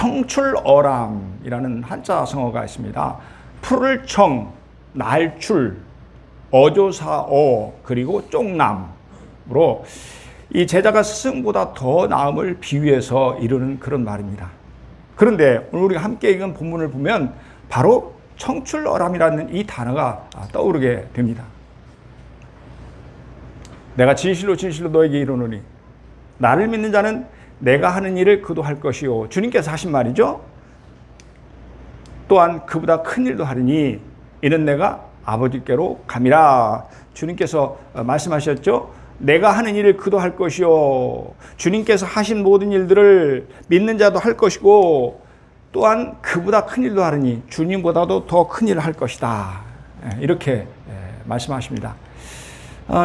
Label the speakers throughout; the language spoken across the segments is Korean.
Speaker 1: 청출어람이라는 한자 성어가 있습니다. 풀을 청, 날출, 어조사어, 그리고 쪽남으로 이 제자가 스승보다 더 나음을 비유해서 이루는 그런 말입니다. 그런데 오늘 우리가 함께 읽은 본문을 보면 바로 청출어람이라는 이 단어가 떠오르게 됩니다. 내가 진실로 진실로 너에게 이르노니 나를 믿는 자는 내가 하는 일을 그도 할 것이요. 주님께서 하신 말이죠. 또한 그보다 큰 일도 하리니 이는 내가 아버지께로 감이라. 주님께서 말씀하셨죠. 내가 하는 일을 그도 할 것이요. 주님께서 하신 모든 일들을 믿는 자도 할 것이고 또한 그보다 큰 일도 하리니 주님보다도 더 큰 일을 할 것이다. 이렇게 말씀하십니다.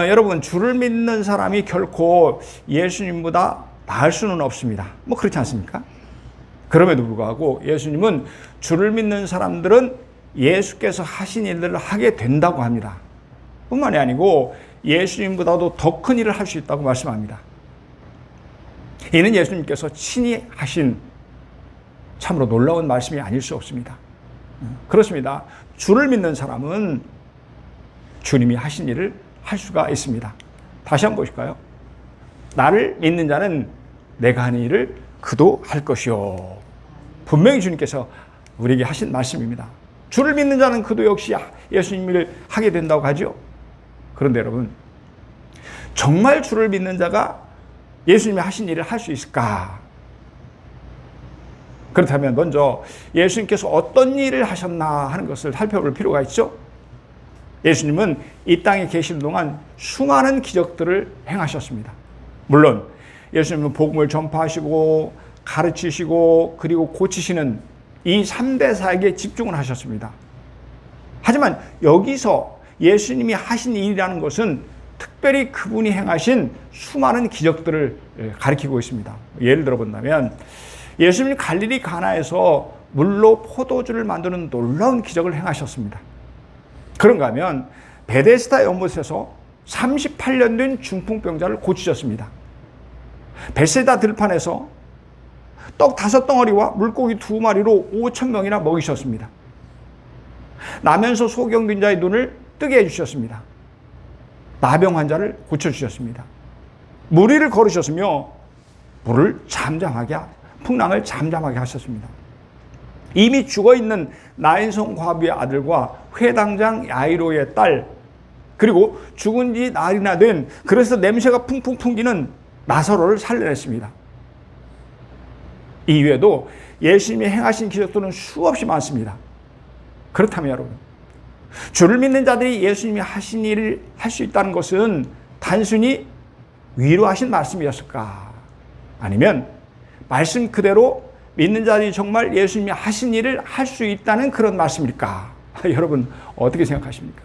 Speaker 1: 여러분, 주를 믿는 사람이 결코 예수님보다 나을 수는 없습니다. 뭐 그렇지 않습니까? 그럼에도 불구하고 예수님은 주를 믿는 사람들은 예수께서 하신 일들을 하게 된다고 합니다. 뿐만이 아니고 예수님보다도 더 큰 일을 할 수 있다고 말씀합니다. 이는 예수님께서 친히 하신 참으로 놀라운 말씀이 아닐 수 없습니다. 그렇습니다. 주를 믿는 사람은 주님이 하신 일을 할 수가 있습니다. 다시 한번 보실까요? 나를 믿는 자는 내가 하는 일을 그도 할 것이요. 분명히 주님께서 우리에게 하신 말씀입니다. 주를 믿는 자는 그도 역시 예수님 일을 하게 된다고 하죠. 그런데 여러분, 정말 주를 믿는 자가 예수님이 하신 일을 할 수 있을까? 그렇다면 먼저 예수님께서 어떤 일을 하셨나 하는 것을 살펴볼 필요가 있죠. 예수님은 이 땅에 계신 동안 수많은 기적들을 행하셨습니다. 물론 예수님은 복음을 전파하시고 가르치시고 그리고 고치시는 이 3대 사역에 집중을 하셨습니다. 하지만 여기서 예수님이 하신 일이라는 것은 특별히 그분이 행하신 수많은 기적들을 가리키고 있습니다. 예를 들어 본다면 예수님이 갈릴리 가나에서 물로 포도주를 만드는 놀라운 기적을 행하셨습니다. 그런가 하면 베데스다 연못에서 38년 된 중풍병자를 고치셨습니다. 벳세다 들판에서 떡 5덩어리와 물고기 2마리로 5,000명이나 먹이셨습니다. 나면서 소경된 자의 눈을 뜨게 해주셨습니다. 나병 환자를 고쳐주셨습니다. 무리를 걸으셨으며 풍랑을 잠잠하게 하셨습니다. 이미 죽어있는 나인성 과부의 아들과 회당장 야이로의 딸, 그리고 죽은 지 날이나 된, 그래서 냄새가 풍풍 풍기는 나사로를 살려냈습니다. 이외에도 예수님이 행하신 기적들은 수없이 많습니다. 그렇다면 여러분, 주를 믿는 자들이 예수님이 하신 일을 할 수 있다는 것은 단순히 위로하신 말씀이었을까? 아니면 말씀 그대로 믿는 자들이 정말 예수님이 하신 일을 할 수 있다는 그런 말씀일까? 여러분 어떻게 생각하십니까?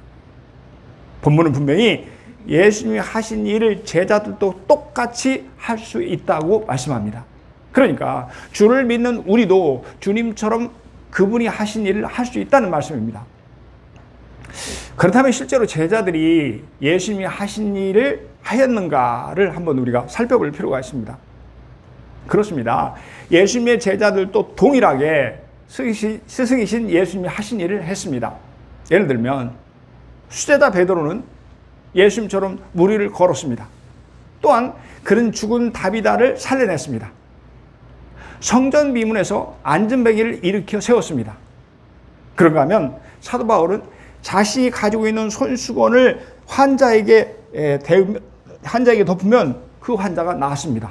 Speaker 1: 본문은 분명히 예수님이 하신 일을 제자들도 똑같이 할 수 있다고 말씀합니다. 그러니까 주를 믿는 우리도 주님처럼 그분이 하신 일을 할 수 있다는 말씀입니다. 그렇다면 실제로 제자들이 예수님이 하신 일을 하였는가를 한번 우리가 살펴볼 필요가 있습니다. 그렇습니다. 예수님의 제자들도 동일하게 스승이신 예수님이 하신 일을 했습니다. 예를 들면 수제자 베드로는 예수님처럼 무리를 걸었습니다. 또한 그는 죽은 다비다를 살려냈습니다. 성전 미문에서 안전뱅이를 일으켜 세웠습니다. 그런가 하면 사도 바울은 자신이 가지고 있는 손수건을 환자에게 덮으면 그 환자가 나았습니다.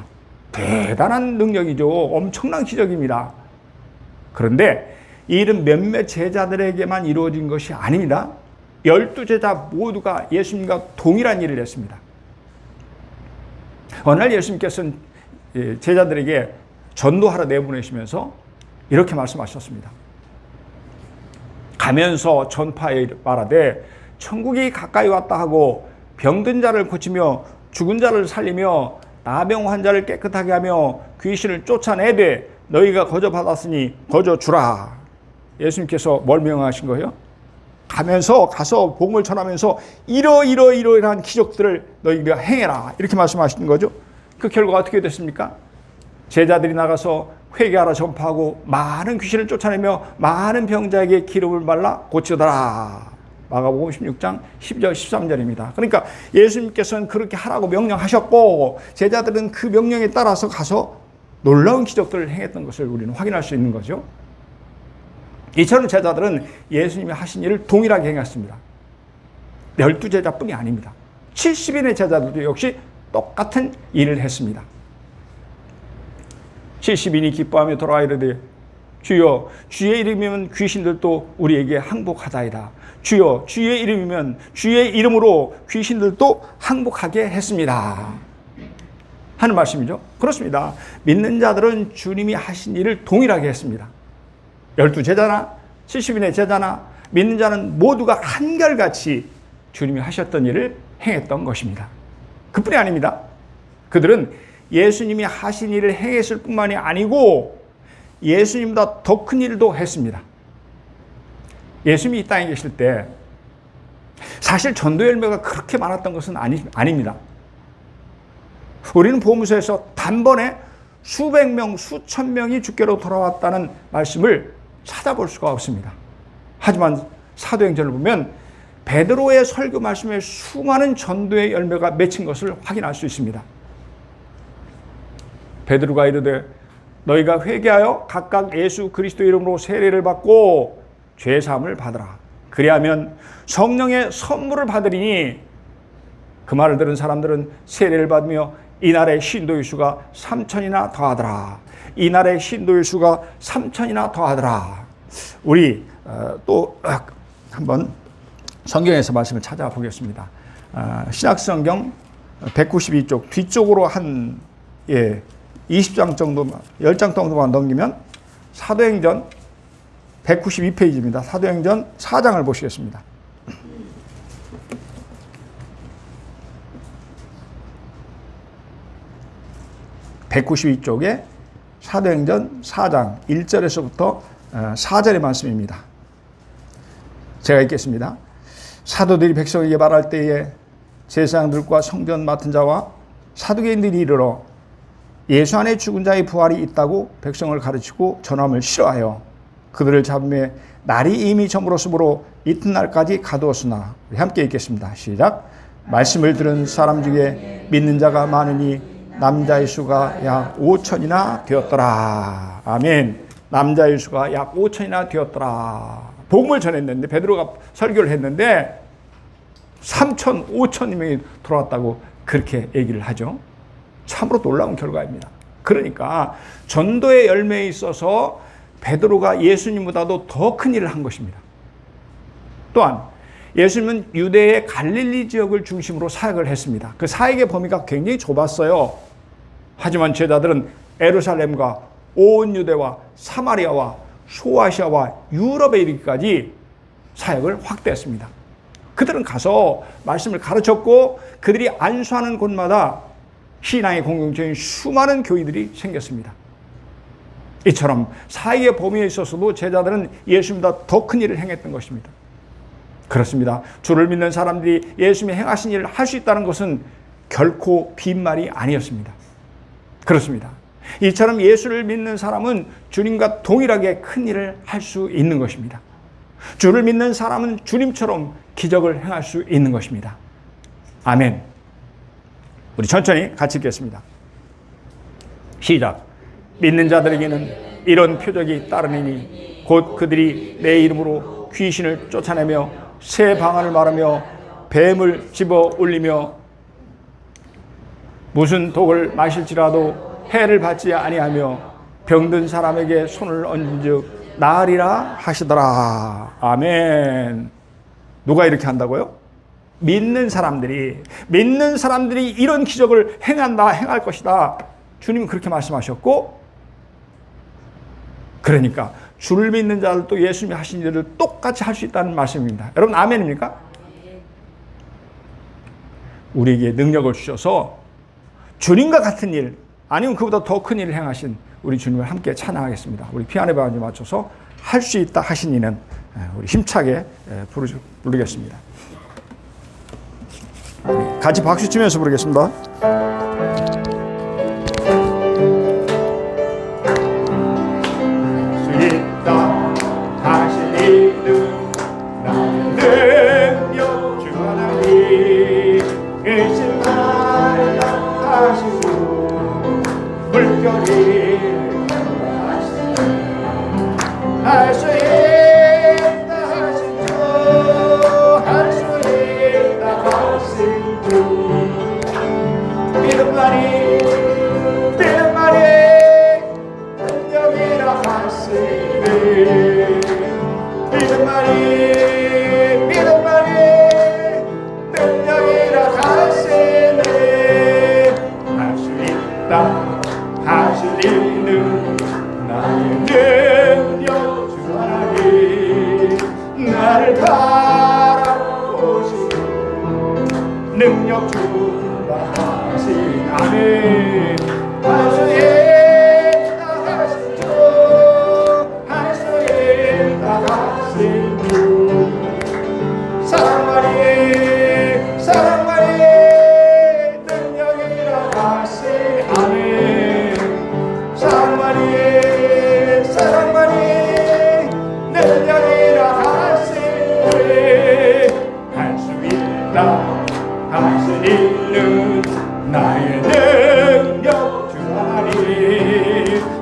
Speaker 1: 대단한 능력이죠. 엄청난 기적입니다. 그런데 이 일은 몇몇 제자들에게만 이루어진 것이 아닙니다. 12제자 모두가 예수님과 동일한 일을 했습니다. 어느 날 예수님께서는 제자들에게 전도하러 내보내시면서 이렇게 말씀하셨습니다. 가면서 전파에 말하되 천국이 가까이 왔다 하고 병든 자를 고치며 죽은 자를 살리며 나병 환자를 깨끗하게 하며 귀신을 쫓아내되 너희가 거저 받았으니 거저 주라. 예수님께서 뭘 명령하신 거예요? 가서 복음을 전하면서 이러한 기적들을 너희가 행해라. 이렇게 말씀하시는 거죠. 그 결과가 어떻게 됐습니까? 제자들이 나가서 회개하라 전파하고 많은 귀신을 쫓아내며 많은 병자에게 기름을 발라 고치더라. 마가복음 16장 12절 13절입니다. 그러니까 예수님께서는 그렇게 하라고 명령하셨고 제자들은 그 명령에 따라서 가서 놀라운 기적들을 행했던 것을 우리는 확인할 수 있는 거죠. 이처럼 제자들은 예수님이 하신 일을 동일하게 행했습니다. 12제자뿐이 아닙니다. 70인의 제자들도 역시 똑같은 일을 했습니다. 70인이 기뻐하며 돌아와 이르되 주여 주의 이름이면 귀신들도 우리에게 항복하다이다. 주여 주의 이름이면 주의 이름으로 귀신들도 항복하게 했습니다. 하는 말씀이죠. 그렇습니다. 믿는 자들은 주님이 하신 일을 동일하게 했습니다. 12제자나 70인의 제자나 믿는 자는 모두가 한결같이 주님이 하셨던 일을 행했던 것입니다. 그뿐이 아닙니다. 그들은 예수님이 하신 일을 행했을 뿐만이 아니고 예수님보다 더 큰 일도 했습니다. 예수님이 이 땅에 계실 때 사실 전도 열매가 그렇게 많았던 것은 아닙니다. 우리는 보험서에서 단번에 수백 명, 수천 명이 주께로 돌아왔다는 말씀을 찾아볼 수가 없습니다. 하지만 사도행전을 보면 베드로의 설교 말씀에 수많은 전도의 열매가 맺힌 것을 확인할 수 있습니다. 베드로가 이르되 너희가 회개하여 각각 예수 그리스도 이름으로 세례를 받고 죄사함을 받으라. 그리하면 성령의 선물을 받으리니 그 말을 들은 사람들은 세례를 받으며 이날의 신도의 수가 3,000이나 더하더라. 이날의 신도의 수가 3,000이나 더하더라. 우리 또 한번 성경에서 말씀을 찾아보겠습니다. 신약성경 192쪽 뒤쪽으로 한 20장 정도만 10장 정도만 넘기면 사도행전 192페이지입니다. 사도행전 4장을 보시겠습니다. (192쪽에) 사도행전 4장 1절에서부터 4절의 말씀입니다. 제가 읽겠습니다. 사도들이 백성에게 말할 때에 제사장들과 성전 맡은 자와 사두개인들이 이르러 예수 안에 죽은 자의 부활이 있다고 백성을 가르치고 전함을 싫어하여 그들을 잡음에 날이 이미 저물었으므로 이튿날까지 가두었으나. 우리 함께 읽겠습니다. 시작. 말씀을 들은 사람 중에 믿는 자가 많으니 남자의 수가 약 5천이나 되었더라. 아멘. 남자의 수가 약 5천이나 되었더라. 복음을 전했는데 베드로가 설교를 했는데 3천, 5천 명이 돌아왔다고 그렇게 얘기를 하죠. 참으로 놀라운 결과입니다. 그러니까 전도의 열매에 있어서 베드로가 예수님보다도 더 큰 일을 한 것입니다. 또한 예수님은 유대의 갈릴리 지역을 중심으로 사역을 했습니다. 그 사역의 범위가 굉장히 좁았어요. 하지만 제자들은 예루살렘과 온 유대와 사마리아와 소아시아와 유럽에 이르기까지 사역을 확대했습니다. 그들은 가서 말씀을 가르쳤고 그들이 안수하는 곳마다 신앙의 공동체인 수많은 교회들이 생겼습니다. 이처럼 사역의 범위에 있어서도 제자들은 예수님보다 더 큰 일을 행했던 것입니다. 그렇습니다. 주를 믿는 사람들이 예수님이 행하신 일을 할 수 있다는 것은 결코 빈말이 아니었습니다. 그렇습니다. 이처럼 예수를 믿는 사람은 주님과 동일하게 큰 일을 할 수 있는 것입니다. 주를 믿는 사람은 주님처럼 기적을 행할 수 있는 것입니다. 아멘. 우리 천천히 같이 읽겠습니다. 시작. 믿는 자들에게는 이런 표적이 따르니 곧 그들이 내 이름으로 귀신을 쫓아내며 새 방언을 말하며 뱀을 집어 올리며 무슨 독을 마실지라도 해를 받지 아니하며 병든 사람에게 손을 얹은즉 나으리라 하시더라. 아멘. 누가 이렇게 한다고요? 믿는 사람들이 이런 기적을 행할 것이다. 주님은 그렇게 말씀하셨고, 그러니까 주를 믿는 자들도 예수님이 하신 일을 똑같이 할 수 있다는 말씀입니다. 여러분 아멘입니까? 우리에게 능력을 주셔서 주님과 같은 일 아니면 그보다 더 큰 일을 행하신 우리 주님을 함께 찬양하겠습니다. 우리 피아노 반주 맞춰서 할 수 있다 하신 이는 우리 힘차게 부르겠습니다. 같이 박수 치면서 부르겠습니다. 할 수 있다 하신 주, 할 수 있다 하신 주. 믿음만이 능력이라 하시니, 믿음만이 능력이라 하시니, 할 수 있다 하시니는 나의 능력 주 하나님, 나를 바라보시고 능력 주라 하신 아멘. 할 수 있다 하신 주, 할 수 있다 하신 주. 사랑만이 능력이라 하신 아멘. 사랑만이 능력이라 하시니, 할 수 있다 하시니는 나의 능력 주 하나님,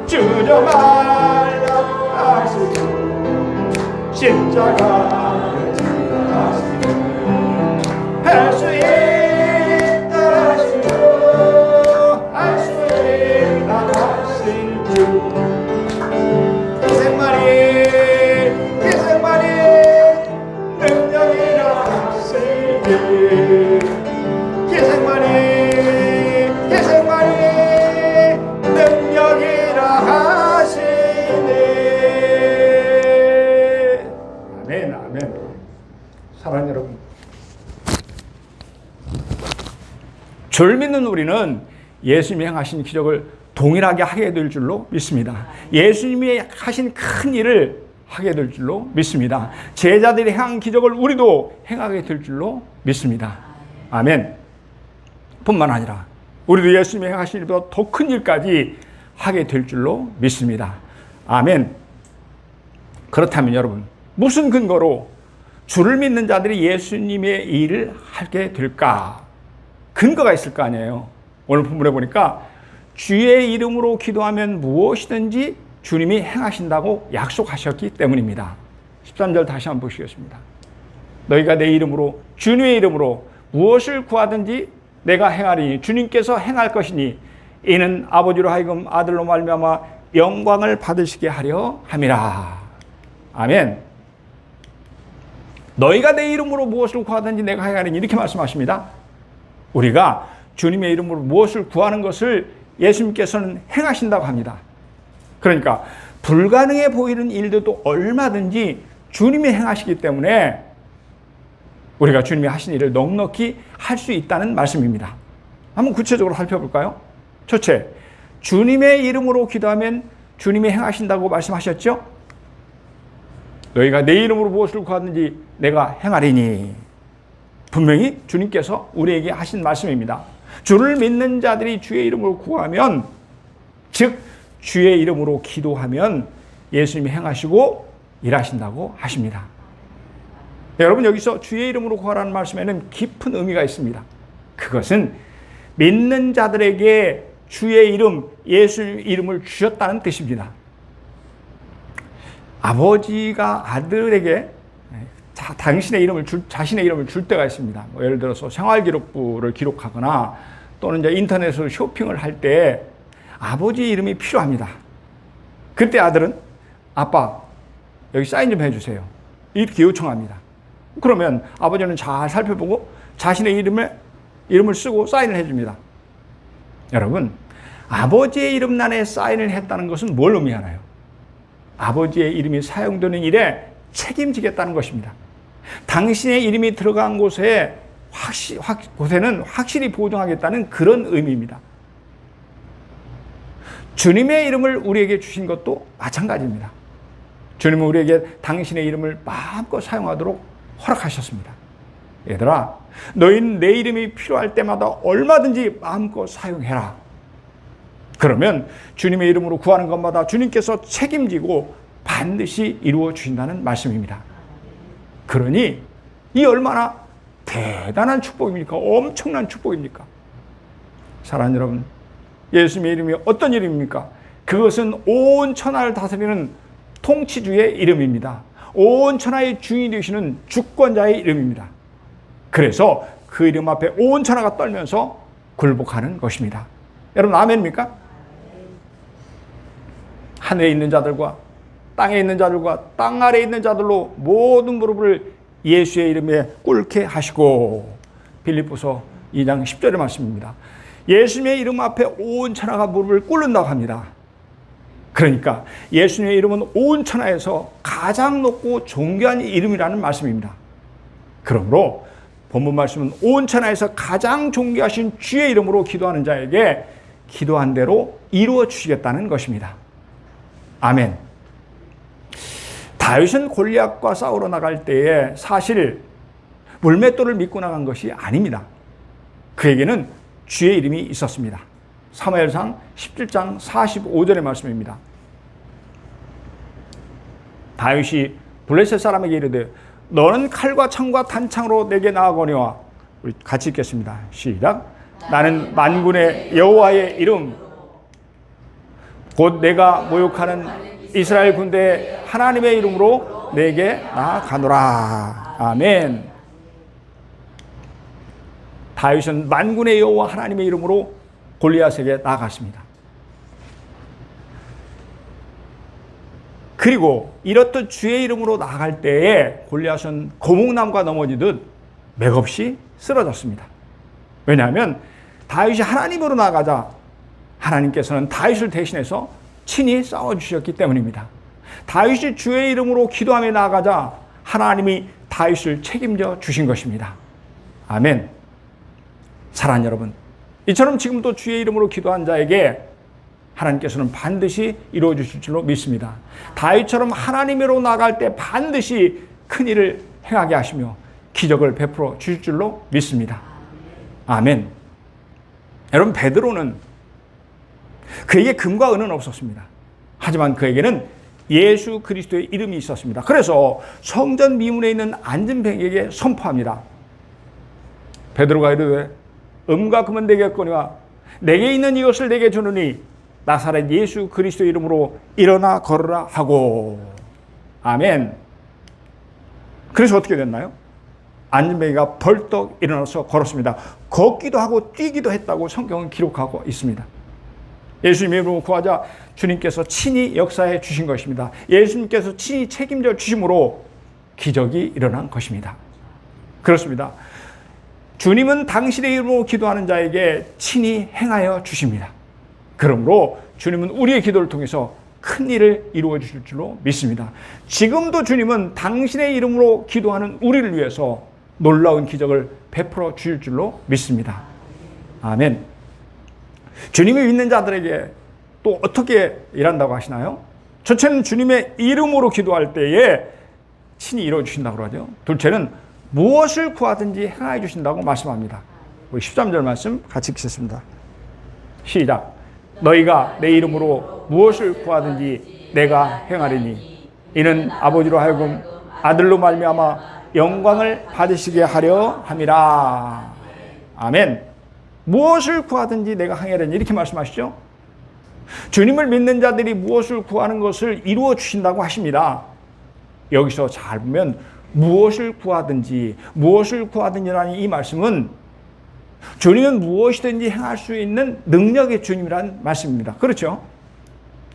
Speaker 1: 주저 말라 하시고 십자가를 지라 하시는, 할 수 있다 하시고 할 수 있다 하신 주. 희생만이 능력이라 하시니, 희생만이 능력이라 하시니. 아멘, 아멘. 사랑하는 여러분, 주를 믿는 우리는 예수님이 행하신 기적을 동일하게 하게 될 줄로 믿습니다. 예수님이 하신 큰 일을 하게 될 줄로 믿습니다. 제자들이 행한 기적을 우리도 행하게 될 줄로 믿습니다. 아멘. 뿐만 아니라 우리도 예수님이 행하신 일보다 더 큰 일까지 하게 될 줄로 믿습니다. 아멘. 그렇다면 여러분, 무슨 근거로 주를 믿는 자들이 예수님의 일을 하게 될까? 근거가 있을 거 아니에요. 오늘 본문에 보니까 주의 이름으로 기도하면 무엇이든지 주님이 행하신다고 약속하셨기 때문입니다. 13절 다시 한번 보시겠습니다. 너희가 내 이름으로, 주님의 이름으로 무엇을 구하든지 내가 행하리니 주님께서 행할 것이니 이는 아버지로 하여금 아들로 말미암아 영광을 받으시게 하려 함이라. 아멘. 너희가 내 이름으로 무엇을 구하든지 내가 행하리니, 이렇게 말씀하십니다. 우리가 주님의 이름으로 무엇을 구하는 것을 예수님께서는 행하신다고 합니다. 그러니까 불가능해 보이는 일들도 얼마든지 주님이 행하시기 때문에 우리가 주님이 하신 일을 넉넉히 할 수 있다는 말씀입니다. 한번 구체적으로 살펴볼까요? 첫째, 주님의 이름으로 기도하면 주님이 행하신다고 말씀하셨죠? 너희가 내 이름으로 무엇을 구하든지 내가 행하리니. 분명히 주님께서 우리에게 하신 말씀입니다. 주를 믿는 자들이 주의 이름으로 구하면, 즉 주의 이름으로 기도하면 예수님이 행하시고 일하신다고 하십니다. 여러분, 여기서 주의 이름으로 구하라는 말씀에는 깊은 의미가 있습니다. 그것은 믿는 자들에게 주의 이름, 예수 이름을 주셨다는 뜻입니다. 아버지가 아들에게 당신의 이름을 자신의 이름을 줄 때가 있습니다. 뭐 예를 들어서 생활기록부를 기록하거나 또는 이제 인터넷으로 쇼핑을 할 때 아버지 이름이 필요합니다. 그때 아들은 아빠 여기 사인 좀 해주세요, 이렇게 요청합니다. 그러면 아버지는 잘 살펴보고 자신의 이름을 쓰고 사인을 해줍니다. 여러분, 아버지의 이름란에 사인을 했다는 것은 뭘 의미하나요? 아버지의 이름이 사용되는 일에 책임지겠다는 것입니다. 당신의 이름이 들어간 곳에는 확실히 보증하겠다는 그런 의미입니다. 주님의 이름을 우리에게 주신 것도 마찬가지입니다. 주님은 우리에게 당신의 이름을 마음껏 사용하도록 허락하셨습니다. 얘들아, 너희는 내 이름이 필요할 때마다 얼마든지 마음껏 사용해라. 그러면 주님의 이름으로 구하는 것마다 주님께서 책임지고 반드시 이루어 주신다는 말씀입니다. 그러니 이 얼마나 대단한 축복입니까? 엄청난 축복입니까? 사랑하는 여러분, 예수님의 이름이 어떤 이름입니까? 그것은 온 천하를 다스리는 통치주의 이름입니다. 온 천하의 주인이 되시는 주권자의 이름입니다. 그래서 그 이름 앞에 온 천하가 떨면서 굴복하는 것입니다. 여러분 아멘입니까? 하늘에 있는 자들과 땅에 있는 자들과 땅 아래에 있는 자들로 모든 무릎을 예수의 이름에 꿇게 하시고, 빌립보서 2장 10절의 말씀입니다. 예수님의 이름 앞에 온 천하가 무릎을 꿇는다고 합니다. 그러니까 예수님의 이름은 온 천하에서 가장 높고 존귀한 이름이라는 말씀입니다. 그러므로 본문 말씀은 온 천하에서 가장 존귀하신 주의 이름으로 기도하는 자에게 기도한 대로 이루어 주시겠다는 것입니다. 아멘. 다윗은 골리앗과 싸우러 나갈 때에 사실 물맷돌을 믿고 나간 것이 아닙니다. 그에게는 주의 이름이 있었습니다. 사무엘상 17장 45절의 말씀입니다. 다윗이 블레셋 사람에게 이르되 너는 칼과 창과 단창으로 내게 나아거니와. 우리 같이 읽겠습니다. 시작. 나는 만군의 여호와의 이름 곧 내가 모욕하는 이스라엘 군대의 하나님의 이름으로 내게 나아가노라. 아멘. 다윗은 만군의 여호와 하나님의 이름으로 골리앗에게 나아갔습니다. 그리고 이렇듯 주의 이름으로 나아갈 때에 골리앗은 고목나무가 넘어지듯 맥없이 쓰러졌습니다. 왜냐하면 다윗이 하나님으로 나아가자 하나님께서는 다윗을 대신해서 친히 싸워주셨기 때문입니다. 다윗이 주의 이름으로 기도하며 나아가자 하나님이 다윗을 책임져 주신 것입니다. 아멘. 사랑하는 여러분, 이처럼 지금도 주의 이름으로 기도한 자에게 하나님께서는 반드시 이루어 주실 줄로 믿습니다. 다윗처럼 하나님으로 나아갈 때 반드시 큰일을 행하게 하시며 기적을 베풀어 주실 줄로 믿습니다. 아멘. 여러분, 베드로는 그에게 금과 은은 없었습니다. 하지만 그에게는 예수 그리스도의 이름이 있었습니다. 그래서 성전 미문에 있는 앉은 뱅에게 선포합니다. 베드로가 이르되 음과 금은 내게 없거니와 내게 있는 이것을 내게 주느니 나사렛 예수 그리스도의 이름으로 일어나 걸으라 하고. 아멘. 그래서 어떻게 됐나요? 앉은 뱅이가 벌떡 일어나서 걸었습니다. 걷기도 하고 뛰기도 했다고 성경은 기록하고 있습니다. 예수님의 이름으로 구하자 주님께서 친히 역사해 주신 것입니다. 예수님께서 친히 책임져 주심으로 기적이 일어난 것입니다. 그렇습니다. 주님은 당신의 이름으로 기도하는 자에게 친히 행하여 주십니다. 그러므로 주님은 우리의 기도를 통해서 큰 일을 이루어 주실 줄로 믿습니다. 지금도 주님은 당신의 이름으로 기도하는 우리를 위해서 놀라운 기적을 베풀어 주실 줄로 믿습니다. 아멘. 주님이 믿는 자들에게 또 어떻게 일한다고 하시나요? 첫째는 주님의 이름으로 기도할 때에 친히 이루어 주신다고 하죠. 둘째는 무엇을 구하든지 행하여 주신다고 말씀합니다. 우리 13절 말씀 같이 읽겠습니다. 시작. 너희가 내 이름으로 무엇을 구하든지 내가 행하리니 이는 아버지로 하여금 아들로 말미암아 영광을 받으시게 하려 함이라. 아멘. 무엇을 구하든지 내가 행하리니 이렇게 말씀하시죠. 주님을 믿는 자들이 무엇을 구하는 것을 이루어 주신다고 하십니다. 여기서 잘 보면 무엇을 구하든지라는 이 말씀은 주님은 무엇이든지 행할 수 있는 능력의 주님이라는 말씀입니다. 그렇죠?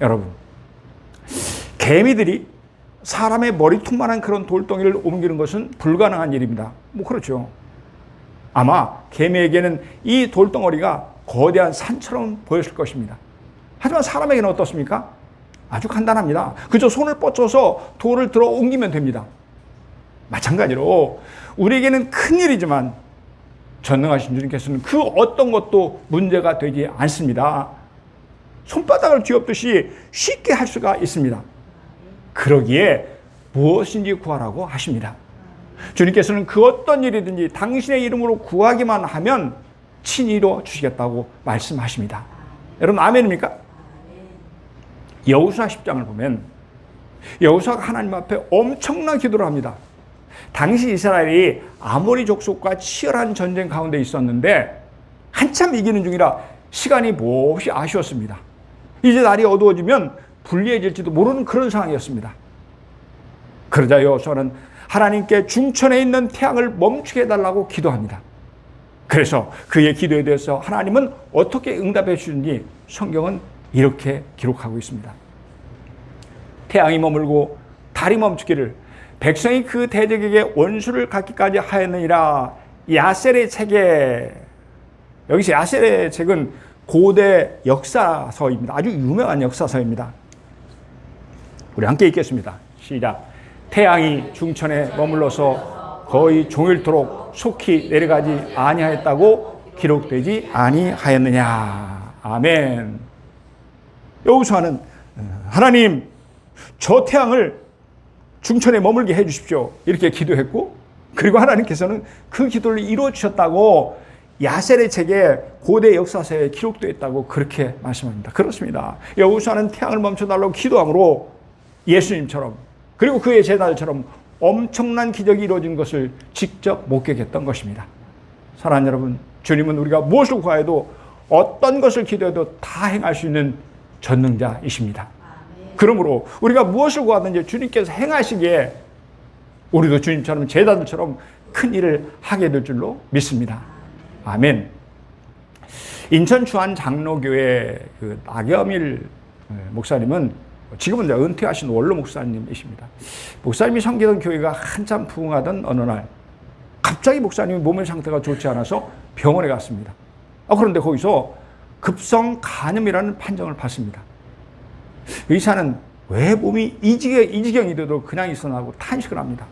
Speaker 1: 여러분, 개미들이 사람의 머리통만한 그런 돌덩이를 옮기는 것은 불가능한 일입니다. 뭐 그렇죠. 아마 개미에게는 이 돌덩어리가 거대한 산처럼 보였을 것입니다. 하지만 사람에게는 어떻습니까? 아주 간단합니다. 그저 손을 뻗쳐서 돌을 들어 옮기면 됩니다. 마찬가지로 우리에게는 큰일이지만 전능하신 주님께서는 그 어떤 것도 문제가 되지 않습니다. 손바닥을 쥐었듯이 쉽게 할 수가 있습니다. 그러기에 무엇인지 구하라고 하십니다. 주님께서는 그 어떤 일이든지 당신의 이름으로 구하기만 하면 친히 이루어 주시겠다고 말씀하십니다. 여러분 아멘입니까? 여호수아 10장을 보면 여호수아가 하나님 앞에 엄청난 기도를 합니다. 당시 이스라엘이 아모리 족속과 치열한 전쟁 가운데 있었는데 한참 이기는 중이라 시간이 몹시 아쉬웠습니다. 이제 날이 어두워지면 불리해질지도 모르는 그런 상황이었습니다. 그러자 여호수아는 하나님께 중천에 있는 태양을 멈추게 해달라고 기도합니다. 그래서 그의 기도에 대해서 하나님은 어떻게 응답해 주는지 성경은 이렇게 기록하고 있습니다. 태양이 머물고 달이 멈추기를 백성이 그 대적에게 원수를 갖기까지 하였느니라. 야셀의 책에, 여기서 야셀의 책은 고대 역사서입니다. 아주 유명한 역사서입니다. 우리 함께 읽겠습니다. 시작. 태양이 중천에 머물러서 거의 종일토록 속히 내려가지 아니하였다고 기록되지 아니하였느냐. 아멘. 여호수아는 하나님, 저 태양을 중천에 머물게 해 주십시오, 이렇게 기도했고, 그리고 하나님께서는 그 기도를 이루어 주셨다고 야셀의 책에 고대 역사서에 기록되어 있다고 그렇게 말씀합니다. 그렇습니다. 여호수아는 태양을 멈춰달라고 기도함으로 예수님처럼, 그리고 그의 제자들처럼 엄청난 기적이 이루어진 것을 직접 목격했던 것입니다. 사랑하는 여러분, 주님은 우리가 무엇을 구하여도 어떤 것을 기도해도 다 행할 수 있는 전능자이십니다. 그러므로 우리가 무엇을 구하든지 주님께서 행하시기에 우리도 주님처럼 제자들처럼 큰 일을 하게 될 줄로 믿습니다. 아멘. 인천 주안 장로교회 그 나겸일 목사님은 지금은 은퇴하신 원로 목사님이십니다. 목사님이 섬기던 교회가 한참 부흥하던 어느 날 갑자기 목사님이 몸의 상태가 좋지 않아서 병원에 갔습니다. 그런데 거기서 급성 간염이라는 판정을 받습니다. 의사는 왜 몸이 이 지경이 돼도 그냥 있으나 하고 탄식을 합니다.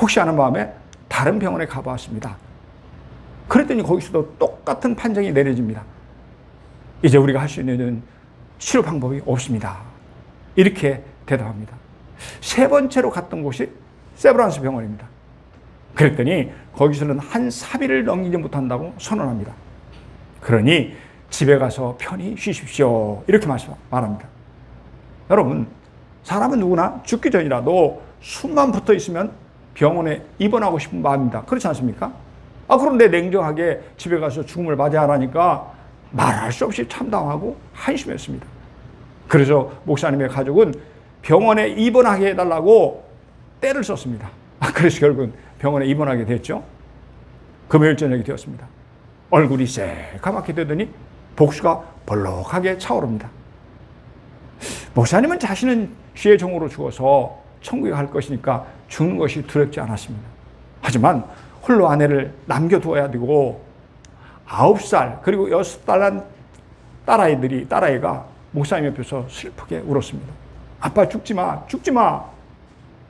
Speaker 1: 혹시 하는 마음에 다른 병원에 가보았습니다. 그랬더니 거기서도 똑같은 판정이 내려집니다. 이제 우리가 할 수 있는 치료 방법이 없습니다, 이렇게 대답합니다. 세 번째로 갔던 곳이 세브란스 병원입니다. 그랬더니 거기서는 한 3일을 넘기지 못한다고 선언합니다. 그러니 집에 가서 편히 쉬십시오, 이렇게 말합니다. 여러분, 사람은 누구나 죽기 전이라도 숨만 붙어 있으면 병원에 입원하고 싶은 마음입니다. 그렇지 않습니까? 그런데 냉정하게 집에 가서 죽음을 맞이하라니까 말할 수 없이 참담하고 한심했습니다. 그래서 목사님의 가족은 병원에 입원하게 해달라고 때를 썼습니다. 그래서 결국은 병원에 입원하게 됐죠. 금요일 저녁이 되었습니다. 얼굴이 새까맣게 되더니 복수가 벌럭하게 차오릅니다. 목사님은 자신은 주의 종으로 죽어서 천국에 갈 것이니까 죽는 것이 두렵지 않았습니다. 하지만 홀로 아내를 남겨두어야 되고 9살 그리고 6살 난 딸아이가 목사님 옆에서 슬프게 울었습니다. 아빠 죽지 마, 죽지 마.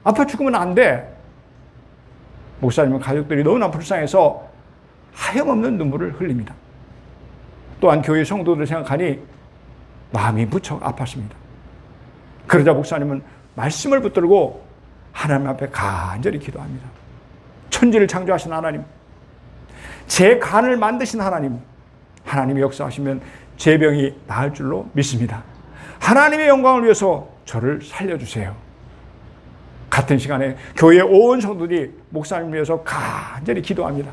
Speaker 1: 아빠 죽으면 안 돼. 목사님은 가족들이 너무나 불쌍해서 하염없는 눈물을 흘립니다. 또한 교회 성도들 생각하니 마음이 무척 아팠습니다. 그러자 목사님은 말씀을 붙들고 하나님 앞에 간절히 기도합니다. 천지를 창조하신 하나님, 제 간을 만드신 하나님, 하나님이 역사하시면 제 병이 나을 줄로 믿습니다. 하나님의 영광을 위해서 저를 살려주세요. 같은 시간에 교회 온 성도들이 목사님을 위해서 간절히 기도합니다.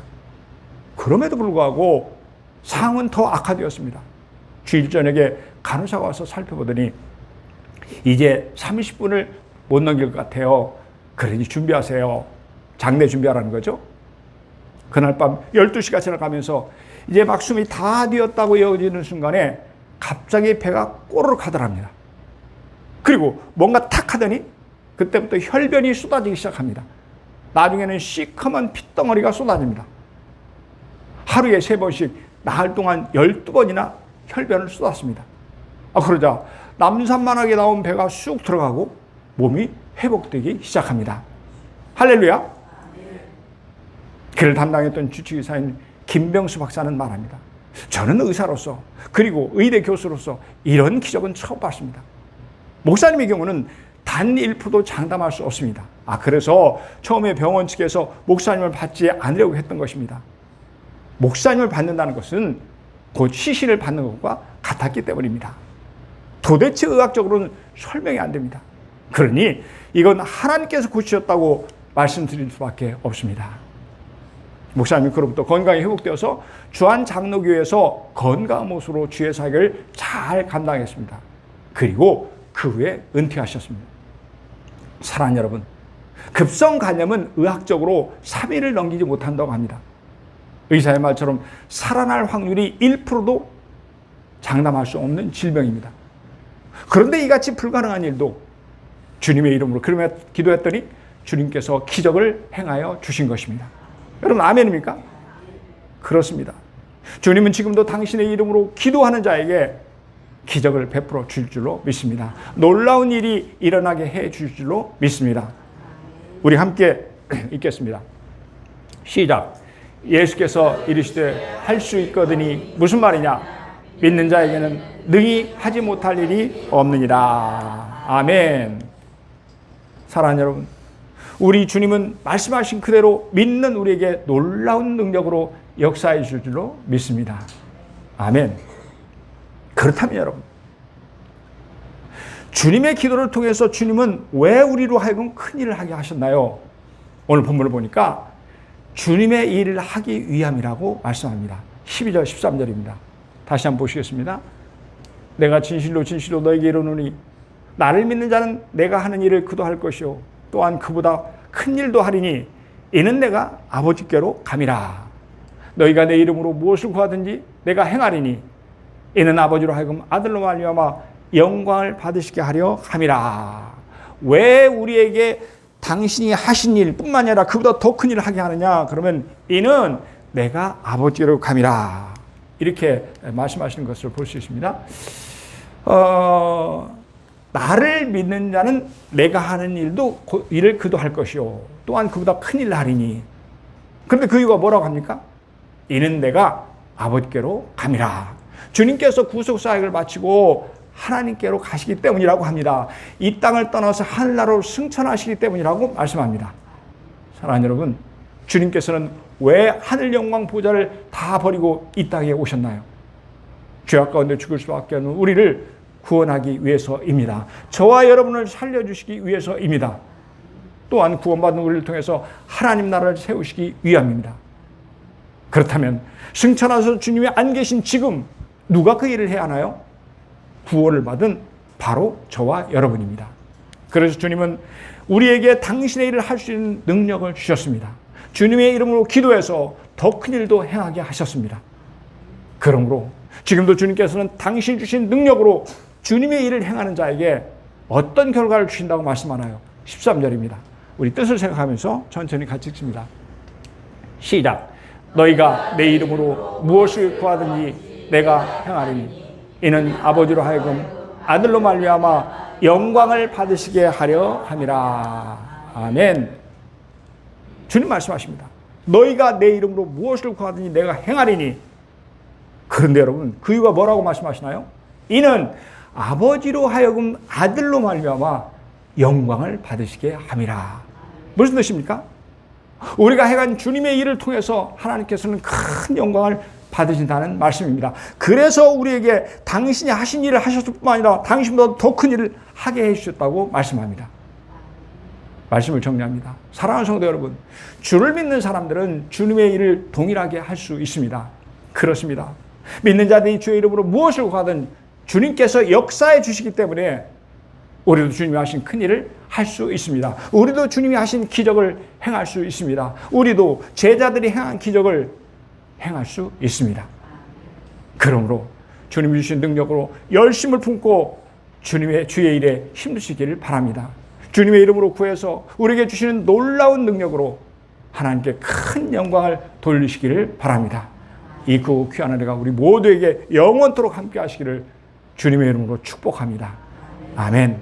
Speaker 1: 그럼에도 불구하고 상황은 더 악화되었습니다. 주일 저녁에 간호사가 와서 살펴보더니 이제 30분을 못 넘길 것 같아요. 그러니 준비하세요. 장례 준비하라는 거죠. 그날 밤 12시가 지나가면서 이제 막 숨이 다 뒤었다고 여겨지는 순간에 갑자기 배가 꼬르륵 하더랍니다. 그리고 뭔가 탁 하더니 그때부터 혈변이 쏟아지기 시작합니다. 나중에는 시커먼 핏덩어리가 쏟아집니다. 하루에 3번씩 나흘 동안 12번이나 혈변을 쏟았습니다. 그러자 남산만하게 나온 배가 쑥 들어가고 몸이 회복되기 시작합니다. 할렐루야. 그를 담당했던 주치의사인 김병수 박사는 말합니다. 저는 의사로서 그리고 의대 교수로서 이런 기적은 처음 봤습니다. 목사님의 경우는 단 1%도 장담할 수 없습니다. 그래서 처음에 병원 측에서 목사님을 받지 않으려고 했던 것입니다. 목사님을 받는다는 것은 곧 시신을 받는 것과 같았기 때문입니다. 도대체 의학적으로는 설명이 안 됩니다. 그러니 이건 하나님께서 고치셨다고 말씀드릴 수밖에 없습니다. 목사님이 그로부터 건강이 회복되어서 주안 장로교회에서 건강한 모습으로 주의 사역을 잘 감당했습니다. 그리고 그 후에 은퇴하셨습니다. 사랑하는 여러분, 급성 간염은 의학적으로 3일을 넘기지 못한다고 합니다. 의사의 말처럼 살아날 확률이 1%도 장담할 수 없는 질병입니다. 그런데 이같이 불가능한 일도 주님의 이름으로 그러면 기도했더니 주님께서 기적을 행하여 주신 것입니다. 여러분 아멘입니까? 그렇습니다. 주님은 지금도 당신의 이름으로 기도하는 자에게 기적을 베풀어 줄 줄로 믿습니다. 놀라운 일이 일어나게 해 줄 줄로 믿습니다. 우리 함께 읽겠습니다. 시작. 예수께서 이르시되 할 수 있거든이 무슨 말이냐? 믿는 자에게는 능히 하지 못할 일이 없느니라. 아멘. 사랑하는 여러분, 우리 주님은 말씀하신 그대로 믿는 우리에게 놀라운 능력으로 역사해 줄 줄로 믿습니다. 아멘. 그렇다면 여러분, 주님의 기도를 통해서 주님은 왜 우리로 하여금 큰 일을 하게 하셨나요? 오늘 본문을 보니까 주님의 일을 하기 위함이라고 말씀합니다. 12절 13절입니다. 다시 한번 보시겠습니다. 내가 진실로 진실로 너에게 이르노니 나를 믿는 자는 내가 하는 일을 그도 할 것이요 또한 그보다 큰 일도 하리니 이는 내가 아버지께로 감이라. 너희가 내 이름으로 무엇을 구하든지 내가 행하리니 이는 아버지로 하여금 아들로 말미암아 영광을 받으시게 하려 함이라. 왜 우리에게 당신이 하신 일뿐만 아니라 그보다 더 큰 일을 하게 하느냐? 그러면 이는 내가 아버지로 감이라. 이렇게 말씀하시는 것을 볼 수 있습니다. 나를 믿는 자는 내가 하는 일을 그도 할 것이요 또한 그보다 큰 일을 하리니. 그런데 그 이유가 뭐라고 합니까? 이는 내가 아버지께로 감이라. 주님께서 구속사역을 마치고 하나님께로 가시기 때문이라고 합니다. 이 땅을 떠나서 하늘나라로 승천하시기 때문이라고 말씀합니다. 사랑하는 여러분, 주님께서는 왜 하늘 영광 보좌를 다 버리고 이 땅에 오셨나요? 죄악 가운데 죽을 수밖에 없는 우리를 구원하기 위해서입니다. 저와 여러분을 살려주시기 위해서입니다. 또한 구원받은 우리를 통해서 하나님 나라를 세우시기 위함입니다. 그렇다면 승천하셔서 주님이 안 계신 지금 누가 그 일을 해야 하나요? 구원을 받은 바로 저와 여러분입니다. 그래서 주님은 우리에게 당신의 일을 할 수 있는 능력을 주셨습니다. 주님의 이름으로 기도해서 더 큰 일도 행하게 하셨습니다. 그러므로 지금도 주님께서는 당신이 주신 능력으로 주님의 일을 행하는 자에게 어떤 결과를 주신다고 말씀하나요? 13절입니다. 우리 뜻을 생각하면서 천천히 같이 읽습니다. 시작. 너희가 내 이름으로 무엇을 구하든지 내가 행하리니 이는 아버지로 하여금 아들로 말미암아 영광을 받으시게 하려 함이라. 아멘. 주님 말씀하십니다. 너희가 내 이름으로 무엇을 구하든지 내가 행하리니. 그런데 여러분 그 이유가 뭐라고 말씀하시나요? 이는 아버지로 하여금 아들로 말미암아 영광을 받으시게 함이라. 무슨 뜻입니까? 우리가 해간 주님의 일을 통해서 하나님께서는 큰 영광을 받으신다는 말씀입니다. 그래서 우리에게 당신이 하신 일을 하셨을 뿐만 아니라 당신보다 더 큰 일을 하게 해주셨다고 말씀합니다. 말씀을 정리합니다. 사랑하는 성도 여러분, 주를 믿는 사람들은 주님의 일을 동일하게 할 수 있습니다. 그렇습니다. 믿는 자들이 주의 이름으로 무엇을 구하든 주님께서 역사해 주시기 때문에 우리도 주님이 하신 큰 일을 할 수 있습니다. 우리도 주님이 하신 기적을 행할 수 있습니다. 우리도 제자들이 행한 기적을 행할 수 있습니다. 그러므로 주님이 주신 능력으로 열심을 품고 주님의 주의 일에 힘쓰시기를 바랍니다. 주님의 이름으로 구해서 우리에게 주시는 놀라운 능력으로 하나님께 큰 영광을 돌리시기를 바랍니다. 이 그 귀한 은혜가 우리 모두에게 영원토록 함께 하시기를 주님의 이름으로 축복합니다. 아멘.